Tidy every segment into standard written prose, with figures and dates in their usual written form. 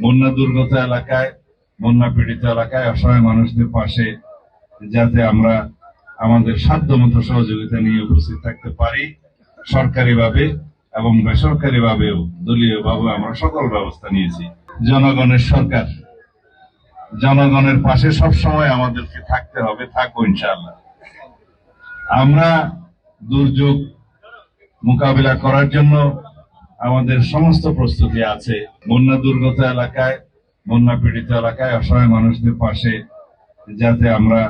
বন্যা দুর্গত এলাকায়, বন্যা পীড়িত এলাকায় অসহায় মানুষদের পাশে যাতে আমরা আমাদের সাধ্যমতো সহযোগিতা নিয়ে উপস্থিত থাকতে পারি, সরকারিভাবে এবং বেসরকারিভাবেও দলীয়ভাবে আমরা সকল ব্যবস্থা নিয়েছি। জনগণের সরকার, জনগণের পাশে সবসময় আমাদেরকে থাকতে হবে, থাকবো ইনশাআল্লাহ। আমরা দুর্যোগ মোকাবিলা করার জন্য আমাদের সমস্ত প্রস্তুতি আছে। বন্যা দুর্গত এলাকায়, বন্যা পীড়িত এলাকায় অসহায় মানুষদের পাশে যাতে আমরা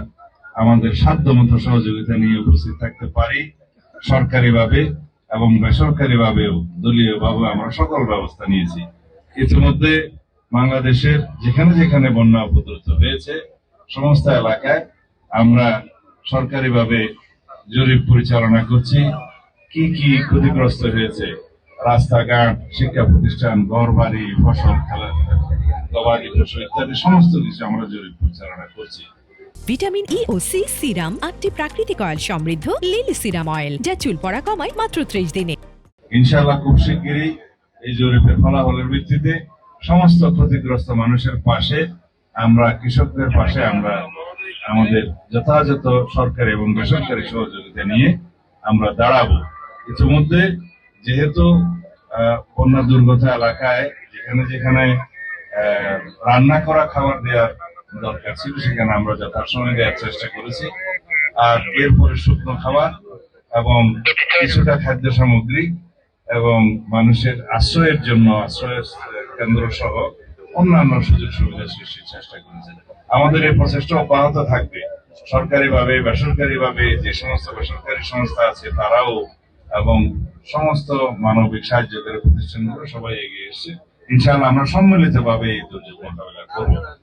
আমাদের সাধ্যমতো সহযোগিতা নিয়ে উপস্থিত থাকতে পারি, সরকারিভাবে এবং বেসরকারিভাবেও দলীয়ভাবে আমরা সকল ব্যবস্থা নিয়েছি। ইতিমধ্যে বাংলাদেশের যেখানে যেখানে বন্যা উপদ্রুত হয়েছে সমস্ত এলাকায় আমরা সরকারিভাবে জরিপ পরিচালনা করছি। কি কি ক্ষতিগ্রস্ত হয়েছে, রাস্তাঘাট, শিক্ষা প্রতিষ্ঠান, ঘর বাড়ি, ফসল, গবাদি পশু ইত্যাদি সমস্ত কিছু আমরা জরিপ পরিচালনা করছি। ভিটামিন ই ও সি সিরাম 8টি প্রাকৃতিক অয়েল সমৃদ্ধ লিলি সিরাম অয়েল, যা চুল পড়া কমায় মাত্র 30 দিনে। ইনশাআল্লাহ খুব শিগগিরই এই জরিপের ফলাফলের ভিত্তিতে সমস্ত ক্ষতিগ্রস্ত মানুষের পাশে আমরা, কৃষকদের পাশে আমরা আমাদের যথাযথ সরকারি এবং বেসরকারি সহযোগিতা নিয়ে আমরা দাঁড়াবো। ইতিমধ্যে যেহেতু বন্যা দুর্গত এলাকায় যেখানে যেখানে রান্না করা খাবার দেওয়ার দরকার ছিল সেখানে আমরা যথাসময়ে দেওয়ার চেষ্টা করেছি। আর এরপরে শুকনো খাবার এবং কিছুটা খাদ্য সামগ্রী এবং মানুষের আশ্রয়ের জন্য আশ্রয় কেন্দ্র সহ অন্যান্য সুযোগ সুবিধা সৃষ্টির চেষ্টা করেছে। আমাদের এই প্রচেষ্টা অব্যাহত থাকবে। সরকারিভাবে বেসরকারিভাবে যে সমস্ত বেসরকারি সংস্থা আছে তারাও এবং সমস্ত মানবিক সাহায্যকারী প্রতিষ্ঠানগুলো সবাই এগিয়ে এসেছে। ইনশাআল্লাহ আমরা সম্মিলিতভাবে এই দুর্যোগ মোকাবিলা করবো।